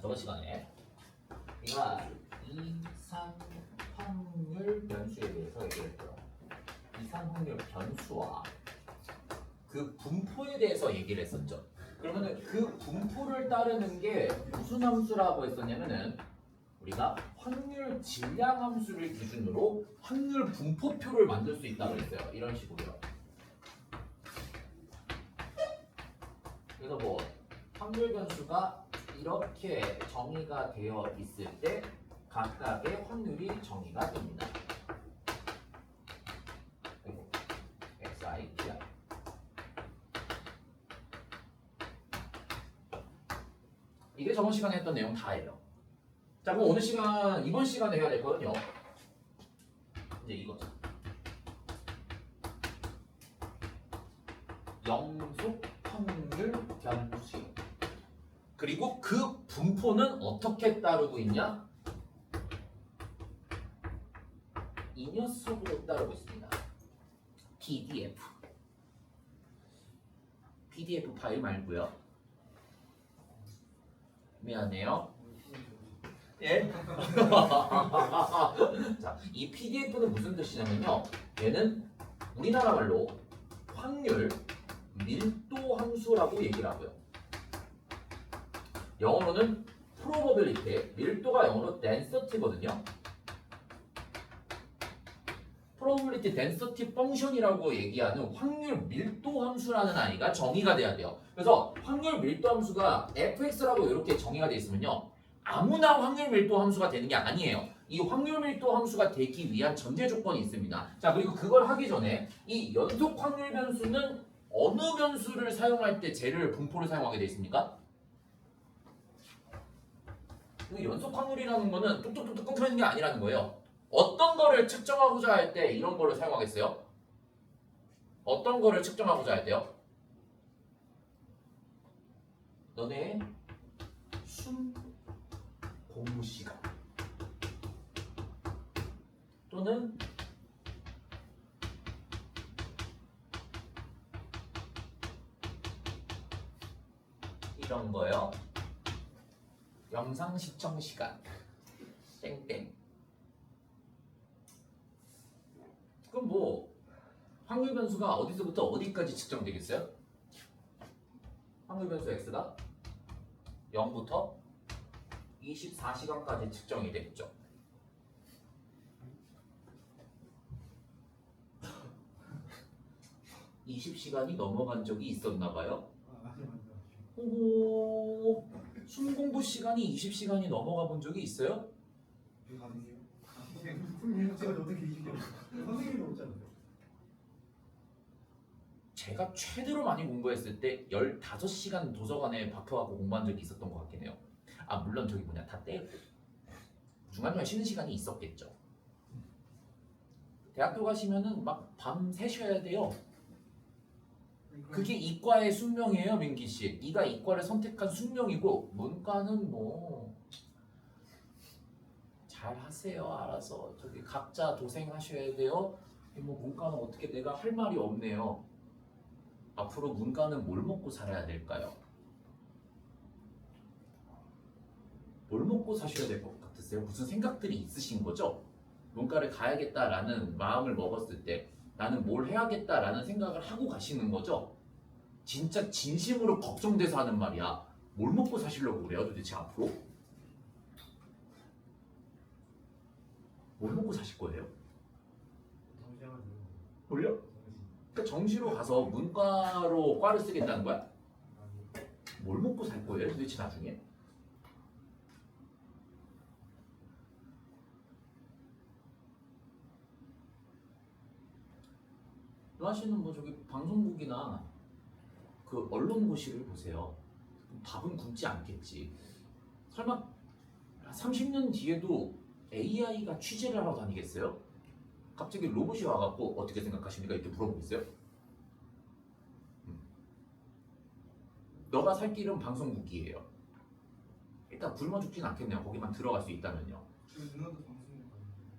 저번 시간에 우리가 이산 확률 변수에 대해서 얘기했고요. 이산 확률 변수와 그 분포에 대해서 얘기를 했었죠. 그러면은 그 분포를 따르는 게 무슨 함수라고 했었냐면은 우리가 확률 질량 함수를 기준으로 확률 분포표를 만들 수 있다고 했어요. 이런 식으로요. 그래서 뭐 확률 변수가 이렇게 정의가 되어 있을 때 각각의 확률이 정의가 됩니다. 그리고 xi, pi. 이게 저번 시간에 했던 내용 다예요. 자, 그럼 오늘 시간, 이번 시간에 해야 될 거는요. 이제 이거죠. 영속 확률 변수. 그리고 그 분포는 어떻게 따르고 있냐? 이 녀석으로 따르고 있습니다. PDF. PDF 파일 말고요. 미안해요. 예? 자, 이 PDF는 무슨 뜻이냐면요. 얘는 우리나라 말로 확률 밀도 함수라고 얘기를 하고요. 영어로는 probability, 밀도가 영어로 density거든요. probability density function이라고 얘기하는 확률 밀도 함수라는 아이가 정의가 돼야 돼요. 그래서 확률 밀도 함수가 fx라고 이렇게 정의가 돼 있으면요. 아무나 확률 밀도 함수가 되는 게 아니에요. 이 확률 밀도 함수가 되기 위한 전제 조건이 있습니다. 자, 그리고 그걸 하기 전에 이 연속 확률 변수는 어느 변수를 사용할 때 쟤를 분포를 사용하게 돼 있습니까? 연속 확률이라는 거는 뚝뚝뚝뚝 끊겨 있는 게 아니라는 거예요. 어떤 거를 측정하고자 할 때 이런 거를 사용하겠어요? 어떤 거를 측정하고자 할 때요? 너네 숨 공부 시간 또는 이런 거요. 영상 시청 시간 땡땡. 그럼 뭐 확률 변수가 어디서부터 어디까지 측정되겠어요? 확률 변수 x가 0부터 24시간까지 측정이 되겠죠. (20시간이) 넘어간 적이 있었나 봐요. 오, 숨 공부 시간이 20시간이 넘어가 본 적이 있어요? 제가 최대로 많이 공부했을 때 15시간 도서관에 박혀갖고 공부한 적이 있었던 것 같긴 해요. 아, 물론 저기 뭐냐 다 떼고 중간중간 쉬는 시간이 있었겠죠. 대학교 가시면은 막 밤 새셔야 돼요. 그게 이과의 숙명이에요, 민기 씨. 네가 이과를 선택한 숙명이고 문과는 뭐 잘 하세요, 알아서. 저기 각자 도생하셔야 돼요. 뭐 문과는 어떻게 내가 할 말이 없네요. 앞으로 문과는 뭘 먹고 살아야 될까요? 뭘 먹고 사셔야 될 것 같으세요? 무슨 생각들이 있으신 거죠? 문과를 가야겠다라는 마음을 먹었을 때 나는 뭘 해야겠다라는 생각을 하고 가시는 거죠? 진짜 진심으로 걱정돼서 하는 말이야. 뭘 먹고 사시려고 그래요, 도대체 앞으로? 뭘 먹고 사실 거예요? 뭘요? 그러니까 정시로 가서 문과로 과를 쓰겠다는 거야? 뭘 먹고 살 거예요, 도대체 나중에? 유아 씨는 뭐 저기 방송국이나 그 언론고시를 보세요. 답은 굶지 않겠지. 설마 30년 뒤에도 AI가 취재를 하러 다니겠어요? 갑자기 로봇이 와갖고 어떻게 생각하십니까? 이렇게 물어보겠어요? 너가 살 길은 방송국이에요. 일단 굶어 죽진 않겠네요. 거기만 들어갈 수 있다면요.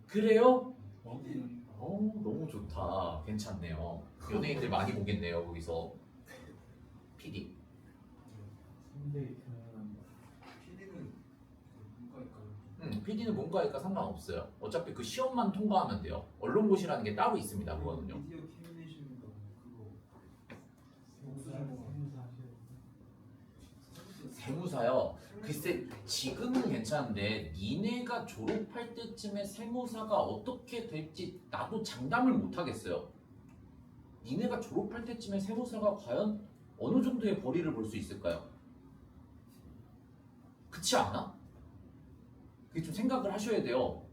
그래요? 너무 좋다. 괜찮네요. 연예인들 많이 보겠네요. 거기서. PD. 근데 PD는 PD는 문과니까 상관없어요. 어차피 그 시험만 통과하면 돼요. 언론고시라는 게 따로 있습니다. 그거는요. 미디어 캐미네이션인가 그거 세무사요. 글쎄 지금은 괜찮은데 니네가 졸업할 때쯤에 세무사가 어떻게 될지 나도 장담을 못 하겠어요. 니네가 졸업할 때쯤에 세무사가 과연 어느 정도의 벌이를 볼 수 있을까요? 그렇지 않아? 그게 좀 생각을 하셔야 돼요.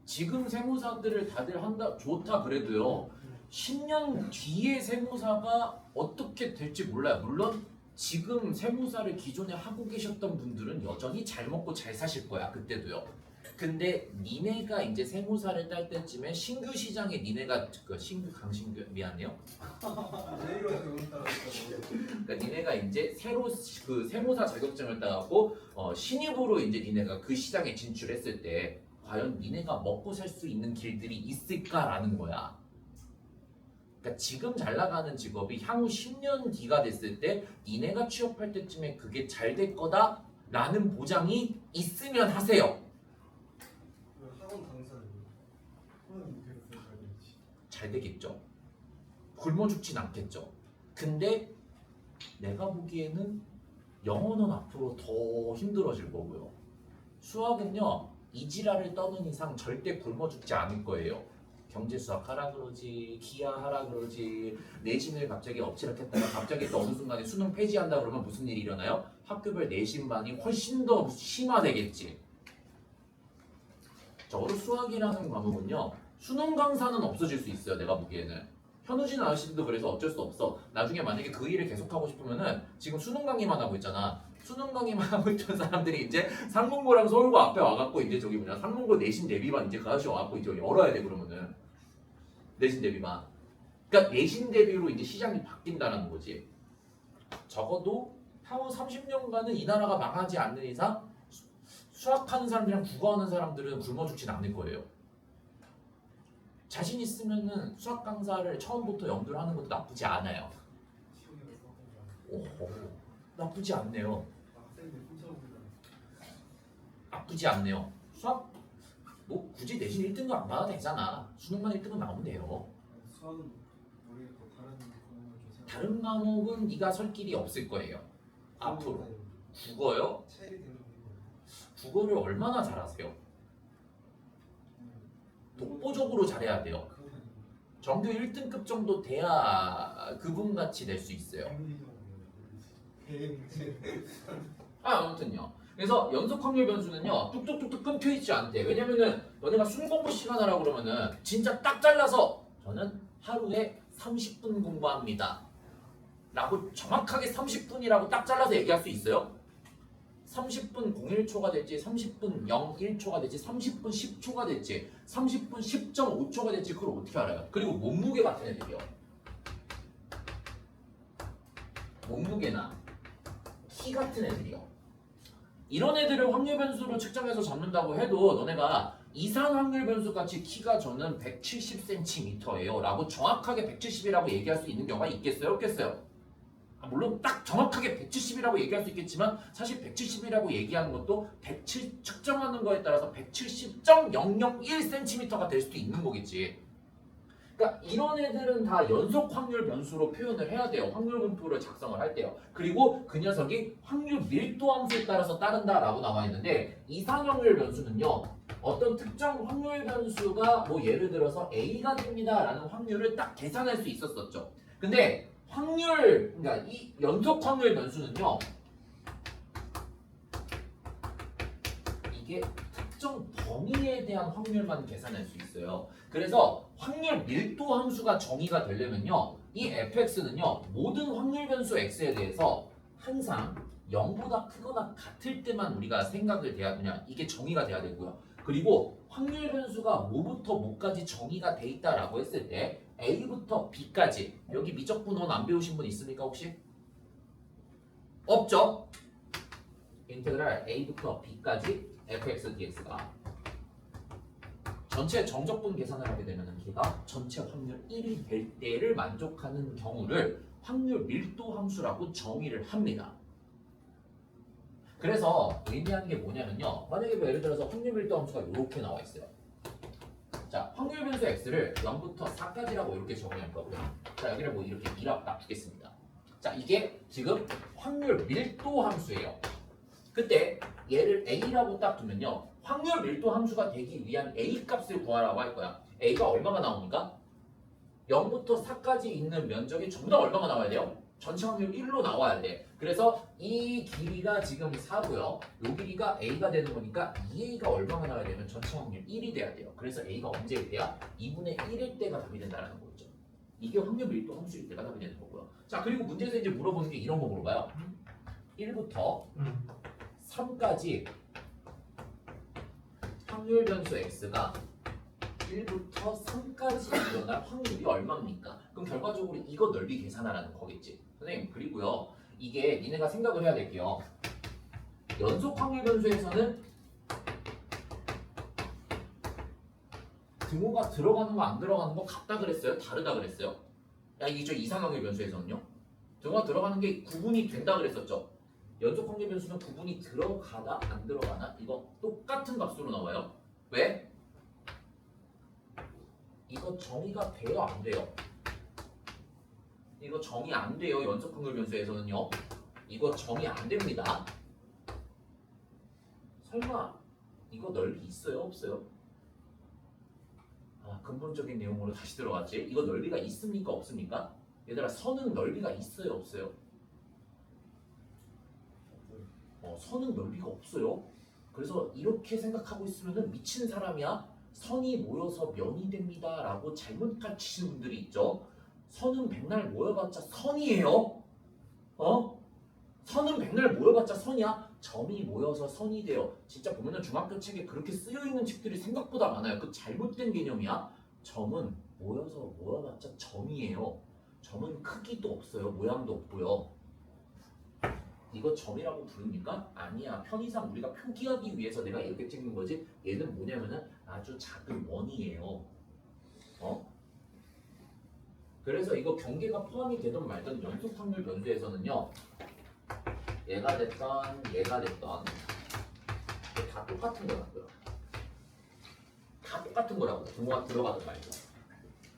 지금 세무사들을 다들 한다 좋다 그래도요. 10년 뒤에 세무사가 어떻게 될지 몰라요. 물론 지금 세무사를 기존에 하고 계셨던 분들은 여전히 잘 먹고 잘 사실 거야. 그때도요. 근데 니네가 이제 세무사를 딸 때쯤에 신규 시장에 니네가 그 신규 강신규 미안해요. 그러니까 니네가 이제 새로 그 세무사 자격증을 따갖고 신입으로 이제 니네가 그 시장에 진출했을 때 과연 니네가 먹고 살 수 있는 길들이 있을까라는 거야. 그러니까 지금 잘 나가는 직업이 향후 10년 뒤가 됐을 때 니네가 취업할 때쯤에 그게 잘 될 거다라는 보장이 있으면 하세요. 학원 강사는 잘 되겠죠. 굶어 죽진 않겠죠. 근데 내가 보기에는 영어는 앞으로 더 힘들어질 거고요. 수학은요, 이지라를 떠는 이상 절대 굶어 죽지 않을 거예요. 경제 수학 하라 그러지, 기하 하라 그러지, 내신을 갑자기 엎치락했다가 갑자기 또 어느 순간에 수능 폐지한다 그러면 무슨 일이 일어나요? 학교별 내신반이 훨씬 더 심화되겠지. 적어도 수학이라는 과목은요, 수능 강사는 없어질 수 있어요. 내가 보기에는. 현우진 아저씨도 그래서 어쩔 수 없어. 나중에 만약에 그 일을 계속하고 싶으면은 지금 수능 강의만 하고 있잖아. 수능 강의만 하고 있던 사람들이 이제 상문고랑 서울고 앞에 와갖고 이제 저기 뭐냐 상문고 내신 대비반 이제 그 아저씨 와갖고 이제 열어야 돼. 그러면은 내신 대비반. 그러니까 내신 대비로 이제 시장이 바뀐다는 거지. 적어도 향후 30년간은 이 나라가 망하지 않는 이상 수학하는 사람들이랑 국어하는 사람들은 굶어 죽진 않을 거예요. 자신 있으면은 수학 강사를 처음부터 연구를 하는 것도 나쁘지 않아요. 오호, 나쁘지 않네요. 나쁘지 않네요. 수학 뭐 굳이 내신 1등급 안 받아도 되잖아. 수능만 1등급 나오면 돼요. 수학은 모르겠고 다른 과목은 네가 설 길이 없을 거예요. 앞으로. 국어요? 국어를 얼마나 잘하세요? 독보적으로 잘해야 돼요. 전교 1등급 정도 돼야 그분같이 될 수 있어요. 아무튼요. 그래서 연속 확률 변수는요 뚝뚝뚝뚝 끊겨 있지 않대. 왜냐면은 너네가 순 공부 시간 하라고 그러면은 진짜 딱 잘라서 저는 하루에 30분 공부합니다 라고 정확하게 30분이라고 딱 잘라서 얘기할 수 있어요? 30분 01초가 될지 30분 01초가 될지 30분 10초가 될지 30분 10.5초가 될지 그걸 어떻게 알아요? 그리고 몸무게 같은 애들이요. 몸무게나 키 같은 애들이요. 이런 애들을 확률 변수로 측정해서 잡는다고 해도 너네가 이상 확률 변수 같이 키가 저는 170cm예요 라고 정확하게 170이라고 얘기할 수 있는 경우가 있겠어요? 없겠어요? 물론 딱 정확하게 170이라고 얘기할 수 있겠지만 사실 170이라고 얘기하는 것도 측정하는 거에 따라서 170.001cm가 될 수도 있는 거겠지. 그러니까 이런 애들은 다 연속 확률 변수로 표현을 해야 돼요. 확률 분포를 작성을 할 때요. 그리고 그 녀석이 확률 밀도 함수에 따라서 따른다라고 나와 있는데 이상확률 변수는요. 어떤 특정 확률 변수가 뭐 예를 들어서 A가 됩니다라는 확률을 딱 계산할 수 있었었죠. 근데 그러니까 이 연속 확률 변수는요. 이게 특정 범위에 대한 확률만 계산할 수 있어요. 그래서 확률 밀도 함수가 정의가 되려면요. 이 fx는요. 모든 확률 변수 x에 대해서 항상 0보다 크거나 같을 때만 우리가 생각을 돼야 되냐. 이게 정의가 돼야 되고요. 그리고 확률 변수가 뭐부터 뭐까지 정의가 돼 있다라고 했을 때 A부터 B까지 여기 미적분원 안 배우신 분 있습니까 혹시? 없죠? 인테그랄 A부터 B까지 fx dx가 전체 정적분 계산을 하게 되면 걔가 전체 확률 1이 될 때를 만족하는 경우를 확률 밀도 함수라고 정의를 합니다. 그래서 의미하는 게 뭐냐면요. 만약에 뭐 예를 들어서 확률 밀도 함수가 이렇게 나와 있어요. 자, 확률 변수 x를 0부터 4까지라고 이렇게 적어낼 거고요. 자, 여기를 뭐 이렇게 2라고 놔두겠습니다. 자, 이게 지금 확률 밀도 함수예요. 그때 얘를 a라고 딱 두면요. 확률 밀도 함수가 되기 위한 a 값을 구하라고 할 거야. a가 얼마가 나옵니까? 0부터 4까지 있는 면적이 전부 다 얼마가 나와야 돼요? 전체 확률 1로 나와야 돼. 그래서 이 길이가 지금 4고요. 이 길이가 a가 되는 거니까 2a가 얼마가 나와야 되면 전체 확률 1이 돼야 돼요. 그래서 a가 언제일 때야? 2분의 1일 때가 답이 된다는 거죠. 이게 확률 밀도 함수일 때가 답이 되는 거고요. 자, 그리고 문제에서 이제 물어보는 게 이런 거 물어봐요. 1부터 3까지 확률 변수 x가 1부터 3까지 일어날 확률이 얼마입니까? 그럼 결과적으로 이거 넓이 계산하라는 거겠지. 선생님, 그리고요. 이게 니네가 생각을 해야 될게요. 연속 확률 변수에서는 등호가 들어가는 거 안 들어가는 거 같다 그랬어요? 다르다 그랬어요? 야, 이게 저 이상 확률 변수에서는요? 등호가 들어가는 게 구분이 된다 그랬었죠? 연속 확률 변수는 구분이 들어가나 안 들어가나? 이거 똑같은 값으로 나와요. 왜? 이거 정의가 돼요, 안 돼요? 이거 정의 안 돼요. 연속 확률 변수에서는요. 이거 정의 안 됩니다. 설마 이거 넓이 있어요, 없어요? 아, 근본적인 내용으로 다시 들어갔지. 이거 넓이가 있습니까, 없습니까? 얘들아, 선은 넓이가 있어요, 없어요? 선은 넓이가 없어요. 그래서 이렇게 생각하고 있으면 미친 사람이야. 선이 모여서 면이 됩니다 라고 잘못 가르치시는 분들이 있죠. 선은 백날 모여봤자 선이에요. 선은 백날 모여봤자 선이야. 점이 모여서 선이 돼요. 진짜 보면은 중학교 책에 그렇게 쓰여있는 책들이 생각보다 많아요. 그 잘못된 개념이야. 점은 모여봤자 점이에요. 점은 크기도 없어요. 모양도 없고요. 이거 점이라고 부릅니까? 아니야. 편의상 우리가 표기하기 위해서 내가 이렇게 찍는 거지. 얘는 뭐냐면은 아주 작은 원이에요. 그래서 이거 경계가 포함이 되든 말든 연속 확률 변수에서는요. 얘가 됐던 얘가 됐던 다 똑같은 거라고요. 다 똑같은 거라고. 등호가 들어가든 말든.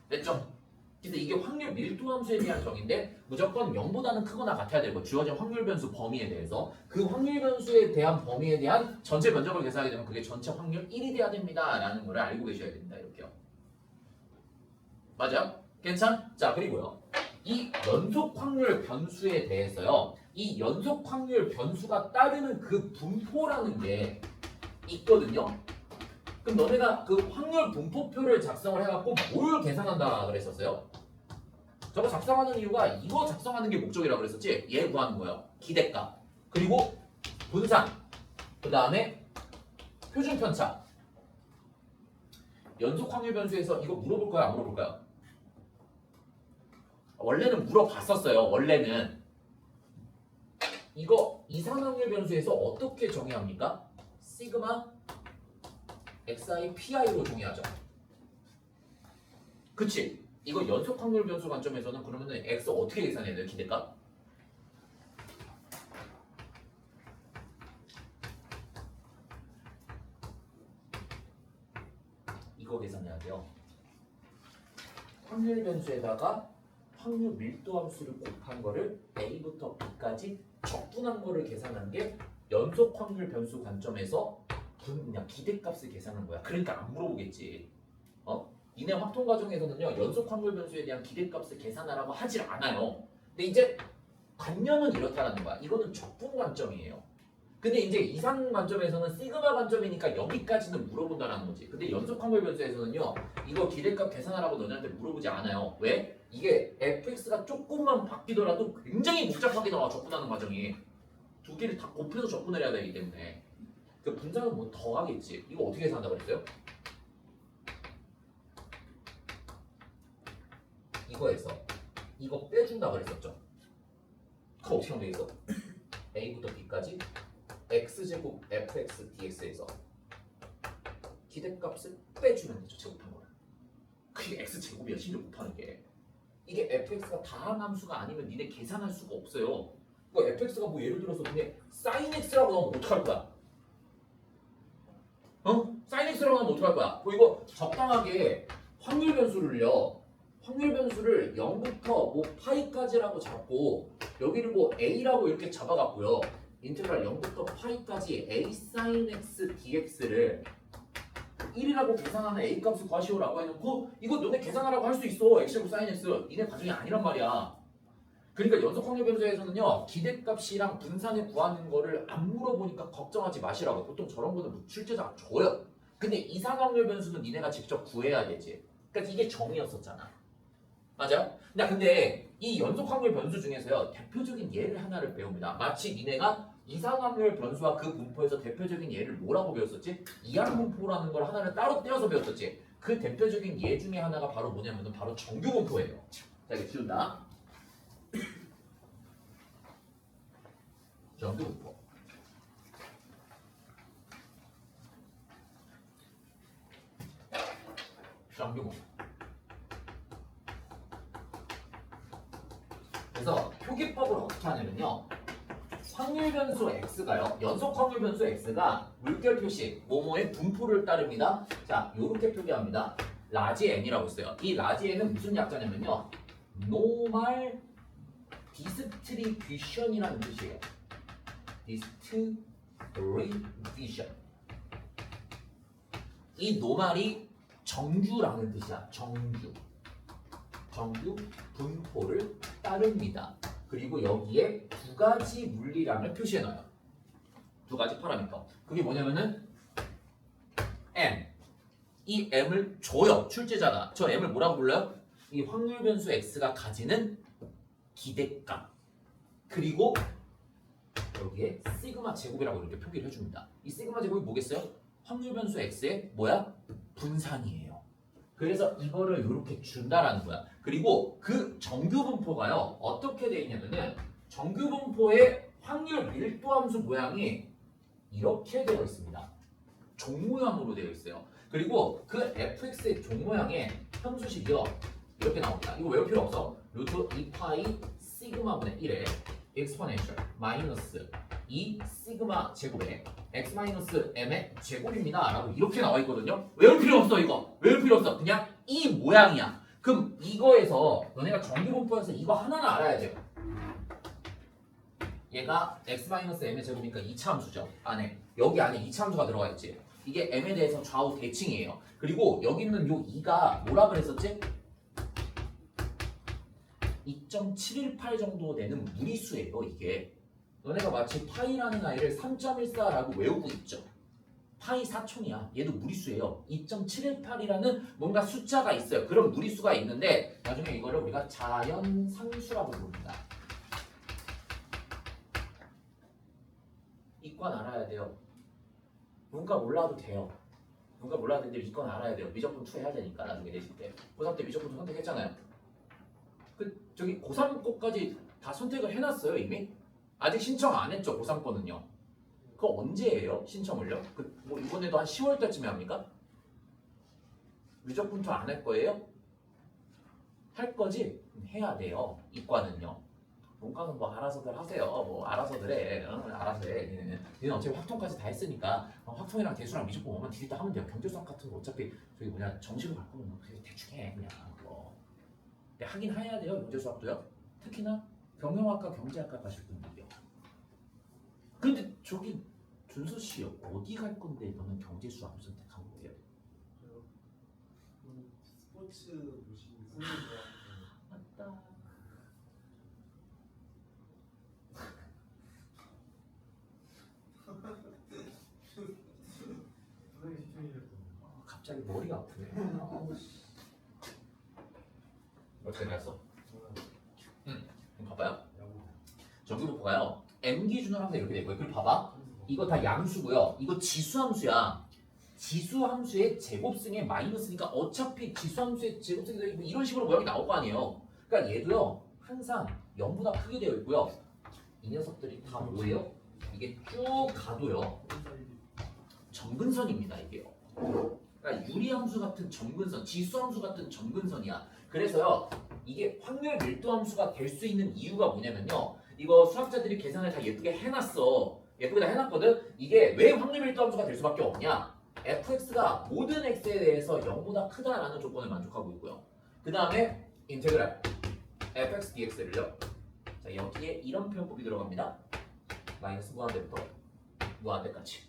됐죠? 그래서 이게 확률 밀도 함수에 대한 정의인데 무조건 0보다는 크거나 같아야 되고 주어진 확률 변수 범위에 대해서 그 확률 변수에 대한 범위에 대한 전체 면적을 계산하게 되면 그게 전체 확률 1이 돼야 됩니다 라는 걸 알고 계셔야 됩니다. 이렇게요. 맞아? 괜찮? 자, 그리고요. 이 연속 확률 변수에 대해서요. 이 연속 확률 변수가 따르는 그 분포라는 게 있거든요. 그럼 너네가 그 확률 분포표를 작성을 해갖고 뭘 계산한다 그랬었어요? 저거 작성하는 이유가 이거 작성하는 게 목적이라고 그랬었지? 얘 구하는 거예요. 기대값. 그리고 분산. 그 다음에 표준 편차. 연속 확률 변수에서 이거 물어볼까요? 안 물어볼까요? 원래는 물어봤었어요. 원래는. 이거 이상 확률 변수에서 어떻게 정의합니까? 시그마 xi pi로 정의하죠. 그치? 이거 연속 확률 변수 관점에서는 그러면은 x 어떻게 계산해야 돼요? 기대값? 이거 계산해야 돼요. 확률 변수에다가 확률 밀도 함수를 곱한 거를 a부터 b까지 적분한 거를 계산한 게 연속 확률 변수 관점에서 그냥 기대값을 계산한 거야. 그러니까 안 물어보겠지. 니네 확통 과정에서는요 연속 확률 변수에 대한 기대값을 계산하라고 하질 않아요. 근데 이제 관념은 이렇다라는 거야. 이거는 적분 관점이에요. 근데 이제 이상 관점에서는 시그마 관점이니까 여기까지는 물어본다는 거지. 근데 연속 확률 변수에서는요 이거 기대값 계산하라고 너네한테 물어보지 않아요. 왜? 이게 fx가 조금만 바뀌더라도 굉장히 복잡하게 나와. 적분하는 과정이 두 개를 다 곱해서 적분을 해야 되기 때문에 그 분자는 뭐 더 하겠지. 이거 어떻게 계산한다고 그랬어요? 이거에서 이거 빼준다 그랬었죠. 그거 어떻게 하면 되겠어? a부터 b까지 x제곱 fx dx에서 기대값을 빼주면 되죠. 제곱한 거를. 그게 x제곱이야. 심지어 곱하는 게. 이게 fx가 다항함수가 아니면 니네 계산할 수가 없어요. 뭐 fx가 뭐 예를 들어서 근데 sin x라고 나오면 어떡할 거야? sin x라고 나오면 어떡할 거야? 뭐 이거 적당하게 확률 변수를요. 확률 변수를 0부터 뭐 파이까지라고 잡고 여기를 뭐 a라고 이렇게 잡아갖고요. 인테그랄 0부터 파이까지 a sin x dx를 1이라고 계산하는 a 값을 구하시오라고 해놓고 이거 너네 계산하라고 할 수 있어. x제곱 sin x. 니네 과정이 아니란 말이야. 그러니까 연속 확률 변수에서는요. 기대값이랑 분산을 구하는 거를 안 물어보니까 걱정하지 마시라고. 보통 저런 거는 출제자가 줘요. 근데 이상 확률 변수는 니네가 직접 구해야 되지. 그러니까 이게 정의였었잖아. 맞아? 근데 이 연속 확률 변수 중에서요. 대표적인 예를 하나를 배웁니다. 마치 니네가 이상 확률 변수와 그 분포에서 대표적인 예를 뭐라고 배웠었지? 이항 분포라는 걸 하나를 따로 떼어서 배웠었지. 그 대표적인 예 중에 하나가 바로 뭐냐면은 바로 정규 분포예요. 자, 이거 지운다. 정규 분포. 정규 분포. 그래서 표기법을 어떻게 하냐면요. 확률 변수 x가요. 연속 확률 변수 x가 물결 표시 뭐뭐의 분포를 따릅니다. 자, 요렇게 표기합니다. 라지 n이라고 있어요. 이 라지 n은 무슨 약자냐면요. normal distribution이라는 뜻이에요. distribution. 이 normal이 정규라는 뜻이야. 정규 분포를 따릅니다. 그리고 여기에 두 가지 물리량을 표시해놔요. 두 가지 파라미터. 그게 뭐냐면은 m. 이 m을 줘요. 출제자가. 저 m을 뭐라고 불러요? 이 확률 변수 x가 가지는 기대값. 그리고 여기에 시그마 제곱이라고 이렇게 표기를 해줍니다. 이 시그마 제곱이 뭐겠어요? 확률 변수 x의 뭐야? 분산이에요. 그래서 이거를 이렇게 준다라는 거야. 그리고 그 정규 분포가요. 어떻게 돼 있냐면은 정규 분포의 확률 밀도 함수 모양이 이렇게 되어 있습니다. 종 모양으로 되어 있어요. 그리고 그 fx의 종 모양의 함수식이요. 이렇게 나옵니다. 이거 외울 필요 없어. 루트 2파이 시그마분의 1에 exponential 마이너스 2 시그마 제곱에 x 마이너스 m의 제곱입니다 라고 이렇게 나와 있거든요. 외울 필요 없어. 이거 외울 필요 없어. 그냥 이 모양이야. 그럼 이거에서 너네가 정규 분포에서 이거 하나는 알아야 돼요. 얘가 x 마이너스 m의 제곱이니까 2차 함수죠. 안에 여기 안에 2차 함수가 들어가 있지. 이게 m에 대해서 좌우 대칭이에요. 그리고 여기 있는 요 2가 뭐라 그랬었지? 2.718 정도 되는 무리수예요. 이게 너네가 마치 파이라는 아이를 3.14라고 외우고 있죠. 파이 4촌이야. 얘도 무리수예요. 2.718이라는 뭔가 숫자가 있어요. 그런 무리수가 있는데 나중에 이거를 우리가 자연상수라고 부릅니다. 이권 알아야 돼요. 문과 몰라도 돼요. 문과 몰라도 되는데 이권 알아야 돼요. 미적분 2 해야 되니까 나중에 내실 때. 고3 때 미적분 2 선택했잖아요. 저기 고3 거까지 다 선택을 해놨어요 이미? 아직 신청 안 했죠 고3 거는요. 그거 언제예요 신청을요? 뭐 이번에도 한 10월 달쯤에 합니까? 미적분 2 안 할 거예요? 할 거지? 해야 돼요. 이과는요. 문과는 뭐 알아서들 하세요. 뭐 알아서들 해. 알아서 해. 니는 어차피 확통까지 다 했으니까 확통이랑 대수랑 미적분 오면 뒤에 또 하면 돼요. 경제수학 같은 거 어차피 저기 뭐냐 정식으로 갈 거면 그냥 대충 해 그냥 그거. 근데 하긴 해야 돼요 경제수학도요. 특히나 경영학과 경제학과 가실 분들이요. 근데 저기 준서 씨 어디 갈 건데 너는 경제수학을 선택한 거예요? 스포츠 보시는 선생님이랑 맞다. 선생님 시청이셨던 갑자기 머리가 아프네. 어떻게 됐어? 그럼 봐봐요. 정규 분포가요. m 기준으로 항상 이렇게 되고요. 그리고 봐봐. 이거 다 양수고요. 이거 지수함수야. 지수함수의 제곱승의 마이너스니까 어차피 지수함수의 제곱승이 되고 이런 식으로 모양이 나올 거 아니에요. 그러니까 얘도요. 항상 0보다 크게 되어 있고요. 이 녀석들이 다 뭐예요? 이게 쭉 가도요. 점근선입니다. 이게요. 그러니까 유리함수 같은 점근선, 지수함수 같은 점근선이야. 그래서요. 이게 확률 밀도함수가 될 수 있는 이유가 뭐냐면요. 이거 수학자들이 계산을 다 예쁘게 해놨어. 예쁘게 다 해놨거든. 이게 왜 확률 밀도 함수가 될 수밖에 없냐? fx가 모든 x에 대해서 0보다 크다라는 조건을 만족하고 있고요. 그 다음에 인테그랄 fx dx를요. 자, 여기에 이런 표현법이 들어갑니다. 마이너스 무한대부터 무한대까지.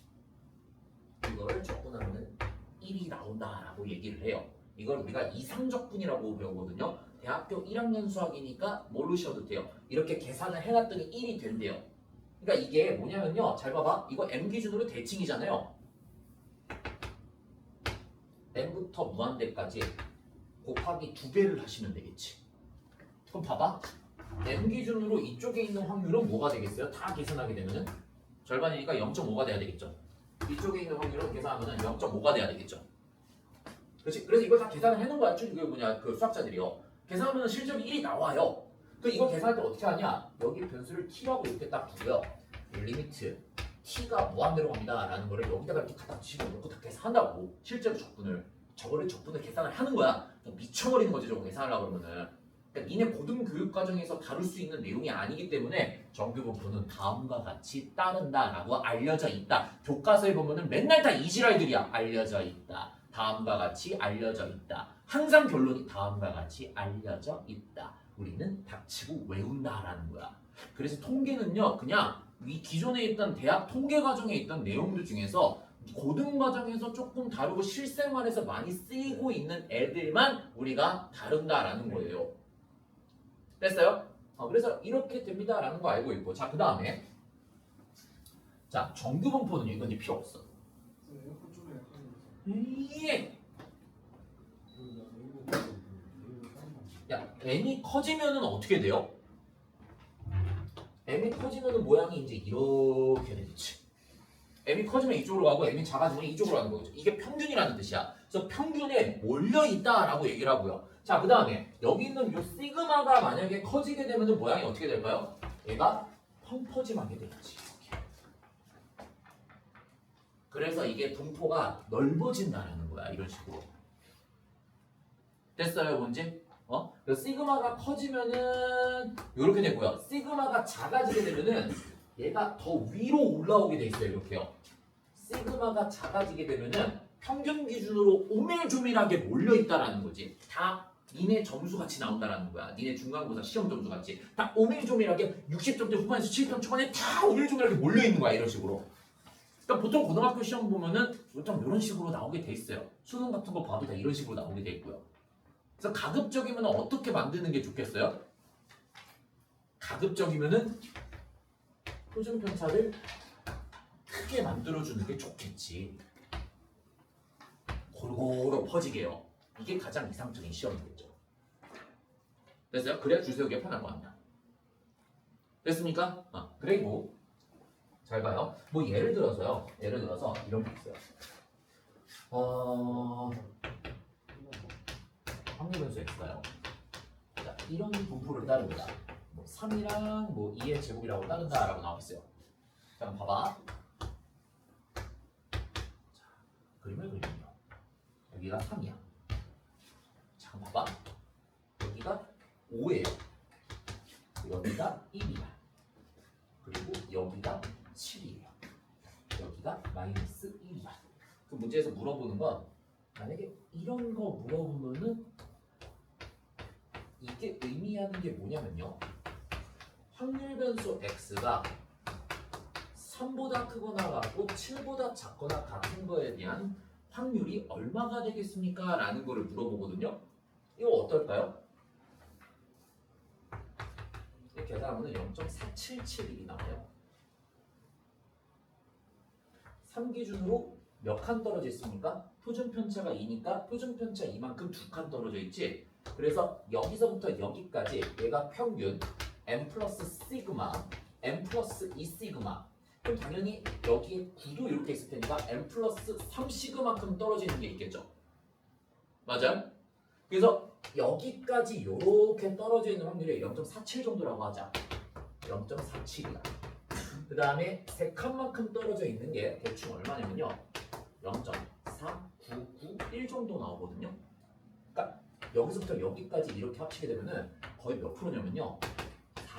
이거를 적분하면 1이 나온다라고 얘기를 해요. 이걸 우리가 이상적분이라고 배우거든요. 대학교 1학년 수학이니까 모르셔도 돼요. 이렇게 계산을 해놨더니 1이 된대요. 그러니까 이게 뭐냐면요. 잘 봐봐. 이거 m 기준으로 대칭이잖아요. m부터 무한대까지 곱하기 2배를 하시면 되겠지. 그럼 봐봐. m 기준으로 이쪽에 있는 확률은 뭐가 되겠어요? 다 계산하게 되면은 절반이니까 0.5가 돼야 되겠죠. 이쪽에 있는 확률은 계산하면은 0.5가 돼야 되겠죠. 그렇지? 그래서 이걸 다 계산을 해놓은 거야. 그 뭐냐 그 수학자들이요. 계산하면 실적이 1이 나와요. 그 이걸 계산할 때 어떻게 하냐? 여기 변수를 t라고 이렇게 딱 두고요. 리미트 t가 무한대로 갑니다라는 거를 여기다가 이렇게 갖다 집어넣고 다 계산한다고. 실제로 적분을 계산을 하는 거야. 미쳐버리는 거지 저거 계산하려고 그러면은. 그러니까 니네 고등교육 과정에서 다룰 수 있는 내용이 아니기 때문에 정규분포는 다음과 같이 따른다라고 알려져 있다. 교과서에 보면은 맨날 다 이지랄들이야. 알려져 있다. 다음과 같이 알려져 있다. 항상 결론이 다음과 같이 알려져 있다. 우리는 닥치고 외운다라는 거야. 그래서 통계는요, 그냥 이 기존에 있던 대학 통계 과정에 있던 내용들 중에서 고등 과정에서 조금 다루고 실생활에서 많이 쓰이고 있는 애들만 우리가 다룬다라는 거예요. 됐어요? 그래서 이렇게 됩니다라는 거 알고 있고, 자, 그 다음에 자, 정규분포는 이건 필요 없어. 에어컨 쪽에 약간 예. 야, n이 커지면은 어떻게 돼요? m이 커지면은 모양이 이제 이렇게 되겠지. m이 커지면 이쪽으로 가고 m이 작아지면 이쪽으로 가는 거죠. 이게 평균이라는 뜻이야. 그래서 평균에 몰려 있다라고 얘기를 하고요. 자, 그 다음에 여기 있는 요 시그마가 만약에 커지게 되면은 모양이 어떻게 될까요? 얘가 펑퍼짐하게 되겠지. 이렇게. 그래서 이게 분포가 넓어진다는 거야. 이런 식으로. 됐어요, 뭔지? 그래서 시그마가 커지면은 이렇게 되고요. 시그마가 작아지게 되면은 얘가 더 위로 올라오게 돼 있어요. 이렇게요. 시그마가 작아지게 되면은 평균 기준으로 오밀조밀하게 몰려 있다라는 거지. 다 니네 점수 같이 나온다라는 거야. 니네 중간고사 시험 점수 같이 다 오밀조밀하게 60점대 후반에서 70점 초반에 다 오밀조밀하게 몰려 있는 거야. 이런 식으로. 그러니까 보통 고등학교 시험 보면은 좀 이런 식으로 나오게 돼 있어요. 수능 같은 거 봐도 다 이런 식으로 나오게 돼 있고요. 그래서 가급적이면 어떻게 만드는 게 좋겠어요? 가급적이면은 표준 편차를 크게 만들어주는 게 좋겠지. 골고루 퍼지게요. 이게 가장 이상적인 시험이겠죠. 됐어요? 그래야 줄 세우기가 편할 것 같다. 됐습니까? 그리고 잘 봐요. 뭐 예를 들어서 이런 게 있어요. 확률 변수 x가요. 자, 이런 분포를 따릅니다. 뭐 3이랑 뭐 2의 제곱이라고 따른다라고 나와 있어요. 자, 한번 봐봐. 자, 그림을 그리면요. 여기가 3이야. 자, 한번 봐봐. 여기가 5예요. 여기가 1이야. 그리고 여기가 7이에요. 여기가 마이너스 1이야. 그 문제에서 물어보는 건 만약에 이런 거 물어보면은 이게 의미하는 게 뭐냐면요. 확률 변수 x가 3보다 크거나 같고 7보다 작거나 같은 거에 대한 확률이 얼마가 되겠습니까? 라는 거를 물어보거든요. 이거 어떨까요? 이렇게 계산하면 0.4771이 나와요. 3 기준으로 몇 칸 떨어져 있습니까? 표준 편차가 2니까 표준 편차 이만큼 2칸 떨어져 있지. 그래서 여기서부터 여기까지 얘가 평균 m 플러스 시그마, m 플러스 2 시그마. 그럼 당연히 여기에 9도 이렇게 있을 테니까 m 플러스 3 시그마큼 떨어지는 게 있겠죠. 맞아요? 그래서 여기까지 이렇게 떨어져 있는 확률이 0.47 정도라고 하자. 0.47이다. 그 다음에 3칸만큼 떨어져 있는 게 대충 얼마냐면요. 0.4991 정도 나오거든요. 그러니까 여기서부터 여기까지 이렇게 합치게 되면은 거의 몇 프로냐면요.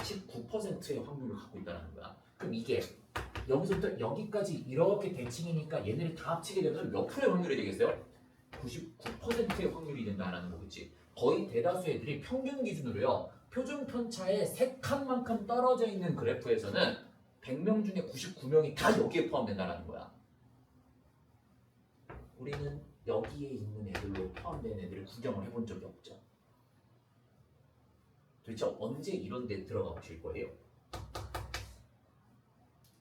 49%의 확률을 갖고 있다는 거야. 그럼 이게 여기서부터 여기까지 이렇게 대칭이니까 얘네를 다 합치게 되면 몇 프로의 확률이 되겠어요? 99%의 확률이 된다는 거겠지. 거의 대다수 애들이 평균 기준으로요. 표준 편차의 3칸만큼 떨어져 있는 그래프에서는 100명 중에 99명이 다 여기에 포함된다는 거야. 우리는 여기에 있는 애들로 포함된 애들을 구경을 해본 적이 없죠. 도대체 언제 이런 데 들어가 보실 거예요?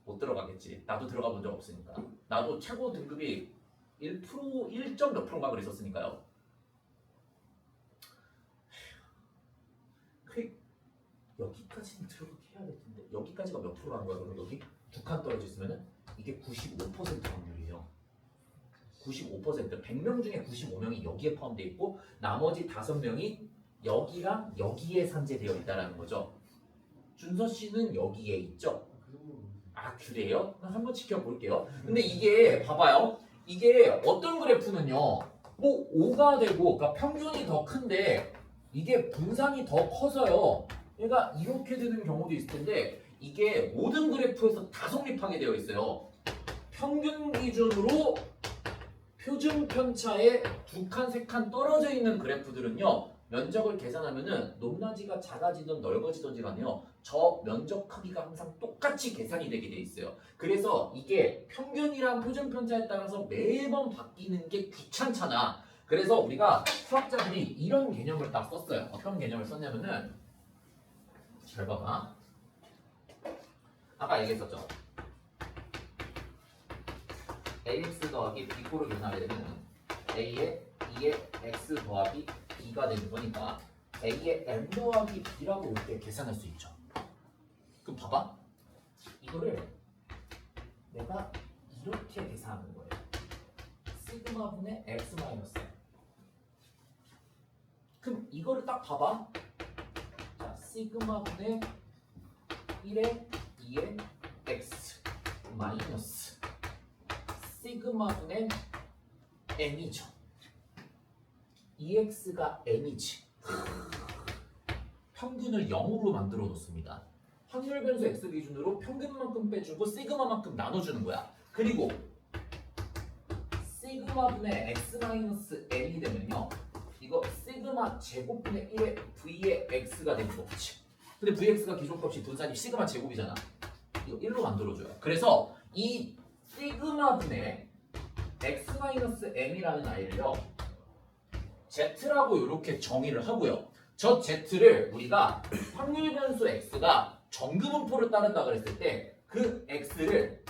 못 들어가겠지. 나도 들어가 본 적 없으니까. 나도 최고 등급이 1%, 1점 몇 프로인가 그랬었으니까요. 여기까지는 들어가게 해야 될 텐데 여기까지가 몇 프로라는 거야? 그럼 여기 두 칸 떨어져 있으면은 이게 95% 확률이에요. 95%. 100명 중에 95명이 여기에 포함되어 있고 나머지 5명이 여기랑 여기에 산재되어 있다는 거죠. 준서 씨는 여기에 있죠? 그 정도는 아 그래요? 그럼 한번 지켜볼게요. 근데 이게 봐봐요. 이게 어떤 그래프는요. 뭐 5가 되고 그러니까 평균이 더 큰데 이게 분산이 더 커서요. 얘가 이렇게 되는 경우도 있을 텐데 이게 모든 그래프에서 다 성립하게 되어 있어요. 평균 기준으로 표준 편차에 2칸, 3칸 떨어져 있는 그래프들은요. 면적을 계산하면은 높낮이가 작아지든 넓어지든지 간에요. 저 면적 크기가 항상 똑같이 계산이 되게 돼 있어요. 그래서 이게 평균이랑 표준 편차에 따라서 매번 바뀌는 게 귀찮잖아. 그래서 우리가 수학자들이 이런 개념을 딱 썼어요. 어떤 개념을 썼냐면은 잘 봐봐. 아까 얘기했었죠. ax 더하기 b꼴을 계산하게 되면 a의 2의 x 더하기 b가 되는 거니까 a의 m 더하기 b라고 이렇게 계산할 수 있죠. 그럼 봐봐. 이거를 내가 이렇게 계산하는 거예요. 시그마분의 x 마이너스. 그럼 이거를 딱 봐봐. 자, 시그마분의 1의 2의 x 마이너스 시그마분의 m이죠. EX가 m이지. 평균을 0으로 만들어 놓습니다. 확률 변수 x 기준으로 평균만큼 빼주고 시그마만큼 나눠주는 거야. 그리고 시그마분의 x 마이너스 m이 되면요. 이거 시그마 제곱분의 1의 v의 x가 되는 거지. 근데 vx가 기존값이 분산이 시그마 제곱이잖아. 이거 1로 만들어줘요. 그래서 이 시그마분의 x-m이라는 아이를요. z라고 이렇게 정의를 하고요. 저 z를 우리가 확률 변수 x가 정규분포를 따른다 그랬을 때 그 x를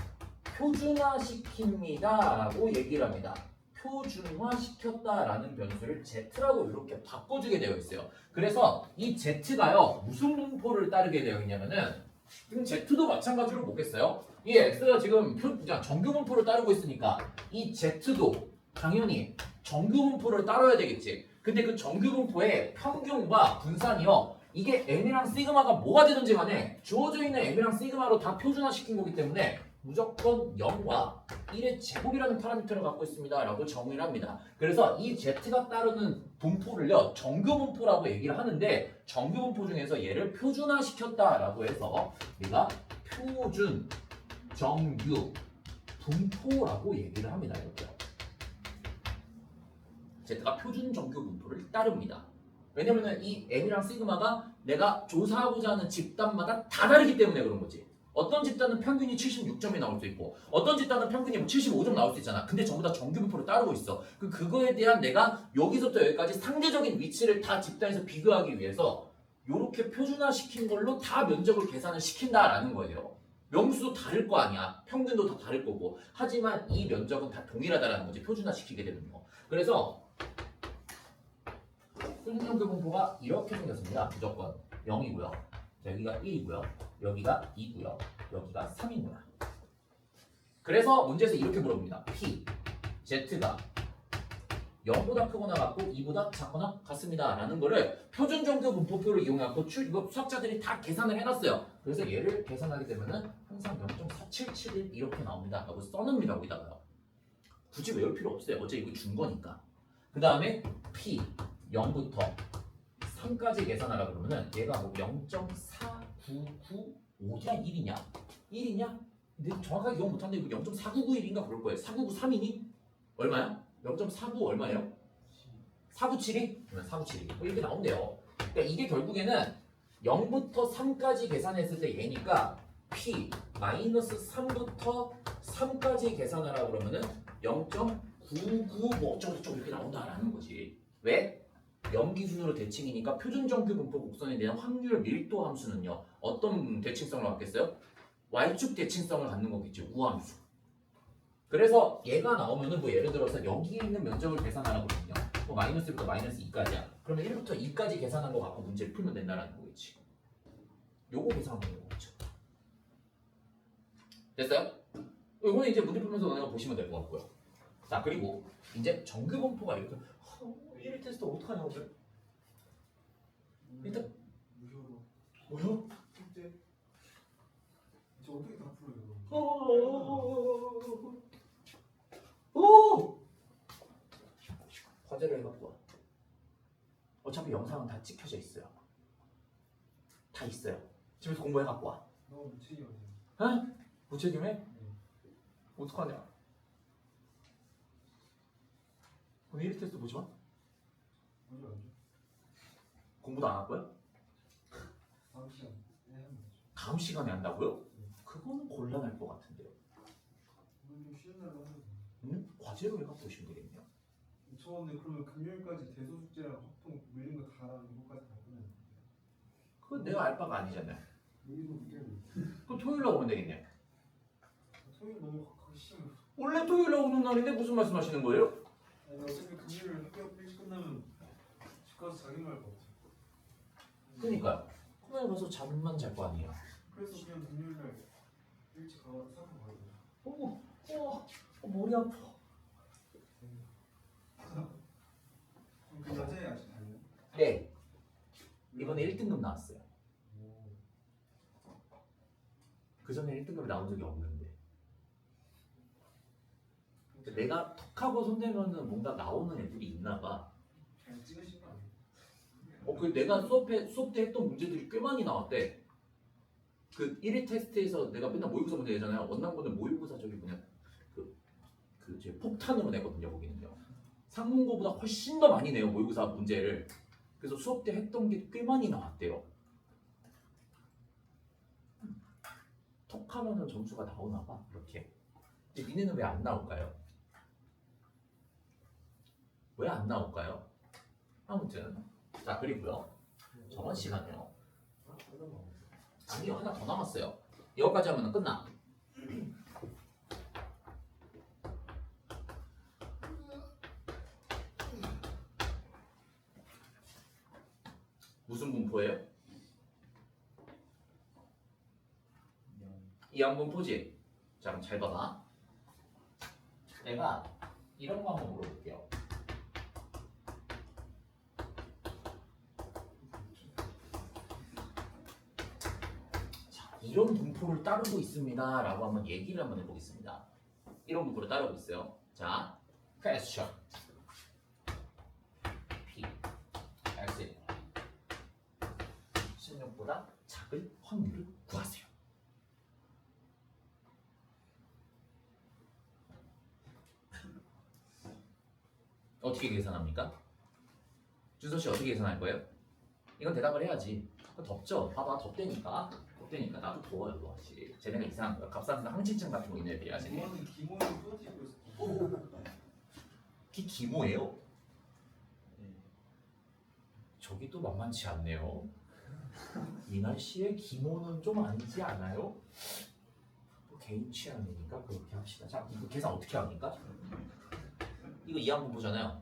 표준화시킵니다 라고 얘기를 합니다. 표준화시켰다라는 변수를 z라고 이렇게 바꿔주게 되어 있어요. 그래서 이 z가요 무슨 분포를 따르게 되어 있냐면은 지금 z도 마찬가지로 보겠어요. 이 x가 지금 정규 분포를 따르고 있으니까 이 z도 당연히 정규 분포를 따라야 되겠지. 근데 그 정규 분포의 평균과 분산이요. 이게 m이랑 시그마가 뭐가 되든지 간에 주어져 있는 m이랑 시그마로 다 표준화시킨 거기 때문에 무조건 0과 1의 제곱이라는 파라미터를 갖고 있습니다 라고 정의를 합니다. 그래서 이 z가 따르는 분포를요 정규 분포라고 얘기를 하는데 정규 분포 중에서 얘를 표준화시켰다라고 해서 우리가 표준 정규 분포라고 얘기를 합니다. 이렇게 z가 표준 정규 분포를 따릅니다. 왜냐면은 이 m이랑 시그마가 내가 조사하고자 하는 집단마다 다 다르기 때문에 그런 거지. 어떤 집단은 평균이 76점이 나올 수 있고 어떤 집단은 평균이 75점 나올 수 있잖아. 근데 전부 다 정규 분포를 따르고 있어. 그거에 대한 내가 여기서부터 여기까지 상대적인 위치를 다 집단에서 비교하기 위해서 이렇게 표준화시킨 걸로 다 면적을 계산을 시킨다라는 거예요. 명수도 다를 거 아니야. 평균도 다 다를 거고. 하지만 이 면적은 다 동일하다라는 거지. 표준화시키게 되면요. 그래서 표준 정규 분포가 이렇게 생겼습니다. 무조건 0이고요. 여기가 1이고요. 여기가 2고요. 여기가 3이고요. 그래서 문제에서 이렇게 물어봅니다. P, Z가 0보다 크거나 같고 2보다 작거나 같습니다. 라는 거를 표준 정규 분포표를 이용해서 이거 수학자들이 다 계산을 해놨어요. 그래서 얘를 계산하게 되면은 항상 0.4771 이렇게 나옵니다. 라고 써놓습니다. 여기다가요. 굳이 외울 필요 없어요. 어차피 이거 준 거니까. 그 다음에 P, 0부터 3까지 계산하라 그러면은 얘가 뭐 0.49 0.995냐 1이냐? 1이냐? 근데 정확하게 기억 못하는데 이거 0.4991인가 그럴 거예요. 4993이니? 얼마야? 0.49 얼마예요? 497이? 그러면 497이 이렇게 나온대요. 그러니까 이게 결국에는 0부터 3까지 계산했을 때 얘니까 P 마이너스 3부터 3까지 계산을 하라고 그러면은 0.99 뭐 어쩌고저쩌고 이렇게 나온다라는 거지. 왜? 염기순으로 대칭이니까 표준정규 분포 곡선에 대한 확률 밀도 함수는요. 어떤 대칭성을 갖겠어요? Y축 대칭성을 갖는 거겠죠. 우함수. 그래서 얘가 나오면은 뭐 예를 들어서 여기에 있는 면적을 계산하라고 그러면요. 뭐 마이너스 1부터 마이너스 2까지야. 그러면 1부터 2까지 계산한 거 갖고 문제를 풀면 된다라는 거겠지. 요거 계산하는 거겠죠. 됐어요? 이거는 이제 문제 풀면서 너네가 보시면 될 것 같고요. 자, 그리고 이제 정규 분포가 이렇게 1일 테스트 어떡하냐고 그래? 일단 무효로. 뭐요? 숙제. 저 어떻게 다 풀어요? 오! 과제를 해갖고 와. 어차피 영상은 다 찍혀져 있어요. 다 있어요. 집에서 공부해갖고 와. 너무 무책임이야. 어? 무책임해? 어떡하냐? 오늘 1일 테스트 보지 마? 뭐지 안 줘? 공부도 안 할 거야? 다음 시간 하면 되죠. 다음 시간에 한다고요? 그거는 곤란할 것 같은데요. 오늘 좀 쉬는 날로 하면 돼. 과제로 해갖고 오시면 되겠네요. 저는 그러면 금요일까지 대소 숙제랑 합동 밀린 거 다랑 이거까지 다 끝내요. 그건 내가 알 바가 아니잖아요. 여기도 문제가 그럼 토요일날 오면 되겠네. 토요일 너무 가기 싫어. 원래 토요일날 오는 날인데 무슨 말씀하시는 거예요? 아니 어차피 금요일 학교 일찍 끝나면 집 가서 자기만 할 것 같아. 그러니까요. 그날 가서 잠만 잘 거 아니에요. 그래서 그냥 금요일 날 일찍 가서 사러 가야 돼. 머리 아파. 그럼 그 여자애 아직 다녀요? 네. 이번에 1등급 나왔어요. 그 전에 1등급이 나온 적이 없는데. 내가 톡하고 손대면은 뭔가 나오는 애들이 있나 봐. 그냥 찍으신 거 아니에요? 그 내가 수업 때 했던 문제들이 꽤 많이 나왔대. 그 1일 테스트에서 내가 맨날 모의고사 문제 내잖아요. 원남고는 모의고사 저기 뭐냐 제 폭탄으로 내거든요. 거기는요. 상문고보다 훨씬 더 많이 내요. 모의고사 문제를. 그래서 수업 때 했던 게 꽤 많이 나왔대요. 톡하면은 점수가 나오나 봐. 이렇게. 근데 니네는 왜 안 나올까요? 왜 안 나올까요? 아무튼 자, 그리고요. 저번 시간에요. 아니요, 하나 더 남았어요. 이거까지 하면 끝나. 무슨 분포예요? 이항 분포지? 자, 그럼 잘 봐봐. 내가 이런 거 한번 물어볼게요. 자, 이런 분포를 따르고 있습니다 라고 한번 얘기를 한번 해보겠습니다. 이런 분포를 따르고 있어요. 자, question P X 16보다 작을 확률을 구하세요. 어떻게 계산합니까? 준서씨 어떻게 계산할 거예요? 이건 대답을 해야지. 덥죠? 봐봐, 덥대니까. 덥대니까 나도 더워요, 너씨. 쟤네가 이상한 거야. 갑상선 항진증 같은 거 있는 애들이야, 쟤네. 이거는 기모는 또 찍고 있어. 기모예요? 저기 또 만만치 않네요. 이 날씨에 기모는 좀 아니지 않아요? 또 개인 취향이니까 그렇게 합시다. 자, 이거 계산 어떻게 합니까? 이거 이항 분포잖아요.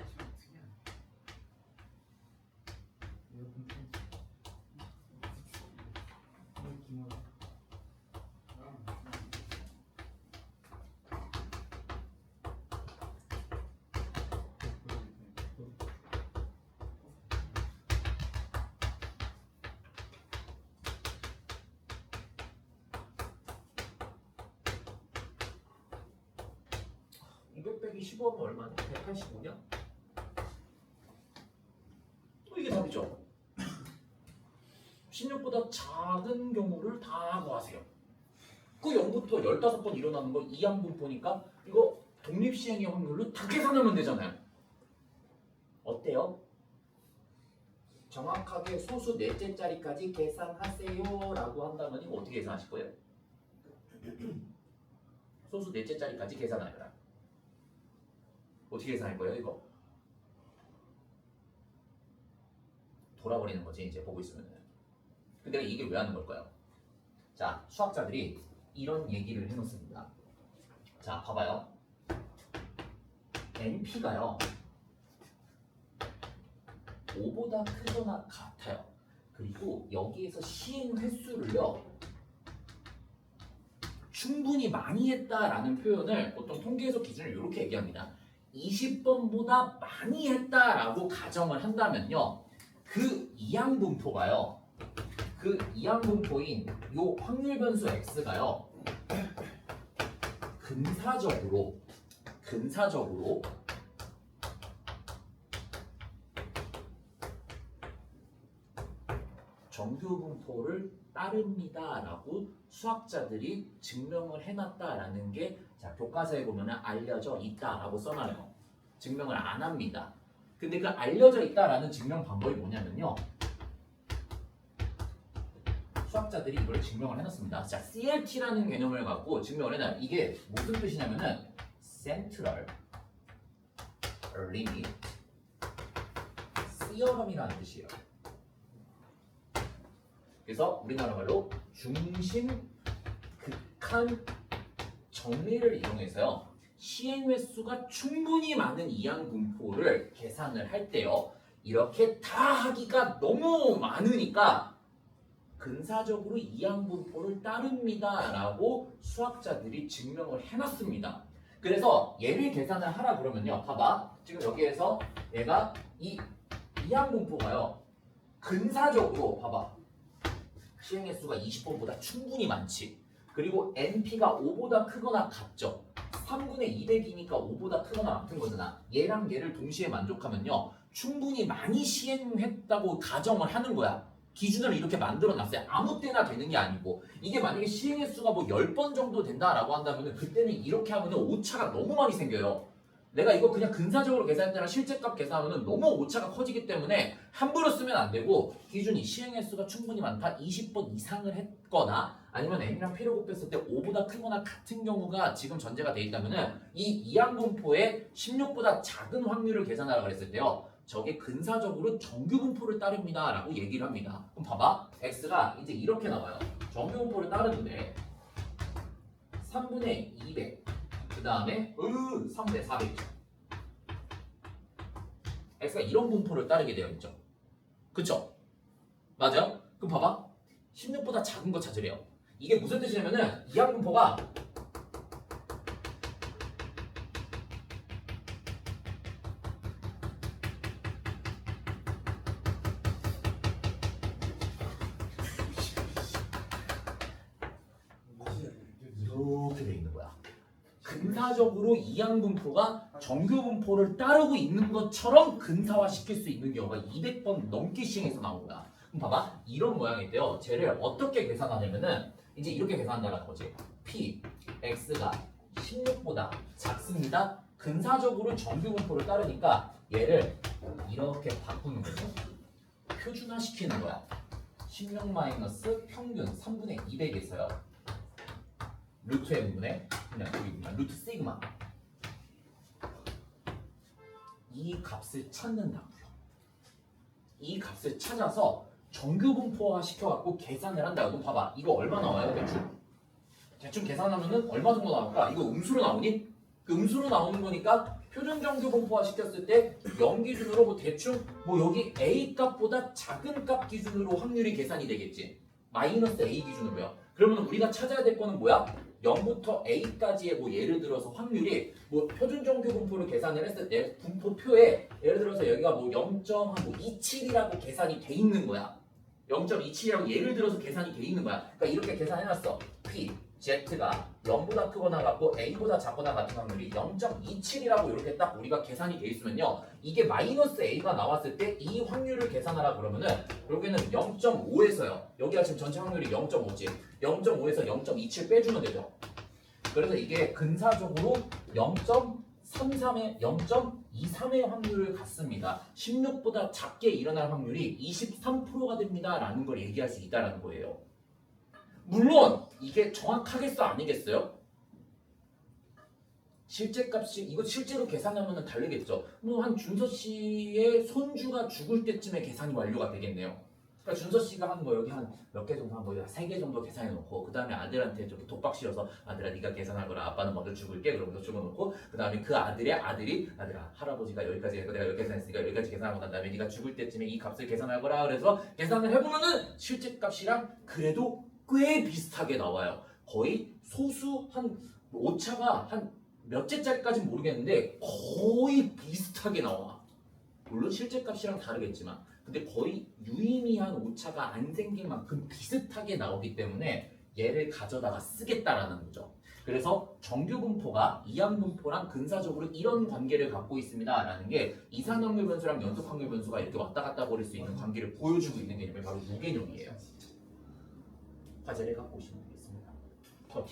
빼기 15하면 얼마냐? 185냐? 이게 답이죠. 16보다 작은 경우를 다 구하세요. 그 0부터 15번 일어나는 거 이항분포니까 이거 독립시행의 확률로 다 계산하면 되잖아요. 어때요? 정확하게 소수 넷째 자리까지 계산하세요 라고 한다면 이거 어떻게 계산하실 거예요? 소수 넷째 자리까지 계산하여라. 어떻게 계산할 거예요 이거? 돌아버리는 거지 이제 보고 있으면. 근데 내가 이 얘기를 왜 하는 걸까요? 자, 수학자들이 이런 얘기를 해놓습니다. 자, 봐봐요. NP가요 5보다 크거나 같아요. 그리고 여기에서 시행 횟수를요 충분히 많이 했다라는 표현을 보통 통계에서 기준을 이렇게 얘기합니다. 20번보다 많이 했다라고 가정을 한다면요, 그 이항분포가요, 그 이항분포인 요 확률 변수 x가요 근사적으로 정규분포를 따릅니다라고 수학자들이 증명을 해놨다라는 게 자, 교과서에 보면 알려져 있다라고 써놔요. 증명을 안 합니다. 근데 그 알려져 있다라는 증명 방법이 뭐냐면요, 수학자들이 이걸 증명을 해놨습니다. 자, CLT라는 개념을 갖고 증명을 해놔요. 이게 무슨 뜻이냐면은 Central Limit Theorem이라는 뜻이에요. 그래서 우리나라 말로 중심 극한 정리를 이용해서요, 시행 횟수가 충분히 많은 이항분포를 계산을 할 때요, 이렇게 다 하기가 너무 많으니까 근사적으로 이항분포를 따릅니다 라고 수학자들이 증명을 해놨습니다. 그래서 얘를 계산을 하라 그러면요, 봐봐, 지금 여기에서 얘가 이 이항분포가요 근사적으로 봐봐, 시행 횟수가 20번보다 충분히 많지. 그리고 NP가 5보다 크거나 같죠. 3분의 200이니까 5보다 크거나 같은 거잖아. 얘랑 얘를 동시에 만족하면요, 충분히 많이 시행했다고 가정을 하는 거야. 기준을 이렇게 만들어놨어요. 아무 때나 되는 게 아니고. 이게 만약에 시행 횟수가 뭐 10번 정도 된다라고 한다면 그때는 이렇게 하면 오차가 너무 많이 생겨요. 내가 이거 그냥 근사적으로 계산할 때랑 실제값 계산하면 너무 오차가 커지기 때문에 함부로 쓰면 안 되고, 기준이 시행 횟수가 충분히 많다, 20번 이상을 했거나 아니면 n이랑 p를 곱했을 때 5보다 크거나 같은 경우가 지금 전제가 돼 있다면은 이 이항분포의 16보다 작은 확률을 계산하라고 그랬을 때요, 저게 근사적으로 정규분포를 따릅니다 라고 얘기를 합니다. 그럼 봐봐, x가 이제 이렇게 나와요. 정규분포를 따르는데 3분의 200, 그 다음에 3분의 400이죠. x가 이런 분포를 따르게 되어 있죠. 그쵸? 맞아요? 그럼 봐봐, 16보다 작은 거 찾으래요. 이게 무슨 뜻이냐면은 이항분포가 이렇게 돼 있는 거야. 근사적으로 이항분포가 정규분포를 따르고 있는 것처럼 근사화시킬 수 있는 경우가 200번 넘게 시행해서 나온 거야. 그럼 봐봐, 이런 모양인데요, 쟤를 어떻게 계산하냐면은 이제 이렇게 계산한다는 거지. p, x가 16보다 작습니다. 근사적으로 정규분포를 따르니까 얘를 이렇게 바꾸는 거죠. 표준화시키는 거야. 16 마이너스 평균 3분의 200에서요 루트 n분의 그냥 여기구나, 루트 시그마, 이 값을 찾는다고요. 이 값을 찾아서 정규분포화 시켜갖고 계산을 한다. 그럼 봐봐, 이거 얼마 나와요? 대충 계산하면은 얼마 정도 나올까? 이거 음수로 나오니? 그 음수로 나오는 거니까 표준 정규분포화 시켰을 때 0 기준으로 뭐 대충 뭐 여기 a 값보다 작은 값 기준으로 확률이 계산이 되겠지. 마이너스 a 기준으로요. 그러면 우리가 찾아야 될 거는 뭐야? 0부터 a까지의 뭐 예를 들어서 확률이 뭐 표준 정규 분포를 계산을 했을 때 분포표에 예를 들어서 여기가 뭐 0.27이라고 계산이 돼 있는 거야. 0.27이라고 예를 들어서 계산이 돼 있는 거야. 그러니까 이렇게 계산해놨어. p Z가 0보다 크거나 같고 A보다 작거나 같은 확률이 0.27이라고 이렇게 딱 우리가 계산이 돼 있으면요. 이게 마이너스 A가 나왔을 때 이 확률을 계산하라 그러면은 여기는 0.5에서요. 여기가 지금 전체 확률이 0.5지. 0.5에서 0.27 빼주면 되죠. 그래서 이게 근사적으로 0.33의 0.23의 확률을 갖습니다. 16보다 작게 일어날 확률이 23%가 됩니다. 라는 걸 얘기할 수 있다는 거예요. 물론 이게 정확하겠어 아니겠어요? 실제 값이 이거 실제로 계산하면 다르겠죠. 뭐 한 준서 씨의 손주가 죽을 때쯤에 계산이 완료가 되겠네요. 그러니까 준서 씨가 한 거 여기 한 몇 개 정도 한 거 3개 정도 계산해 놓고 그 다음에 아들한테 좀 독박 실어서 아들아 네가 계산할 거라 아빠는 먼저 죽을게 그러면서 죽어놓고 그 다음에 그 아들의 아들이 아들아 할아버지가 여기까지 해서 내가 여기까지 했으니까 여기까지 계산하고 난 다음에 네가 죽을 때쯤에 이 값을 계산할 거라 그래서 계산을 해보면은 실제 값이랑 그래도 꽤 비슷하게 나와요. 거의 소수 한 오차가 한 몇째짜리까지는 모르겠는데 거의 비슷하게 나와. 물론 실제 값이랑 다르겠지만 근데 거의 유의미한 오차가 안 생길 만큼 비슷하게 나오기 때문에 얘를 가져다가 쓰겠다라는 거죠. 그래서 정규 분포가 이항 분포랑 근사적으로 이런 관계를 갖고 있습니다 라는 게 이산 확률 변수랑 연속 확률 변수가 이렇게 왔다 갔다 버릴 수 있는 관계를 보여주고 있는 개념이 바로 이 개념이에요. 과제를 갖고 오시면 되겠습니다. 뭐죠?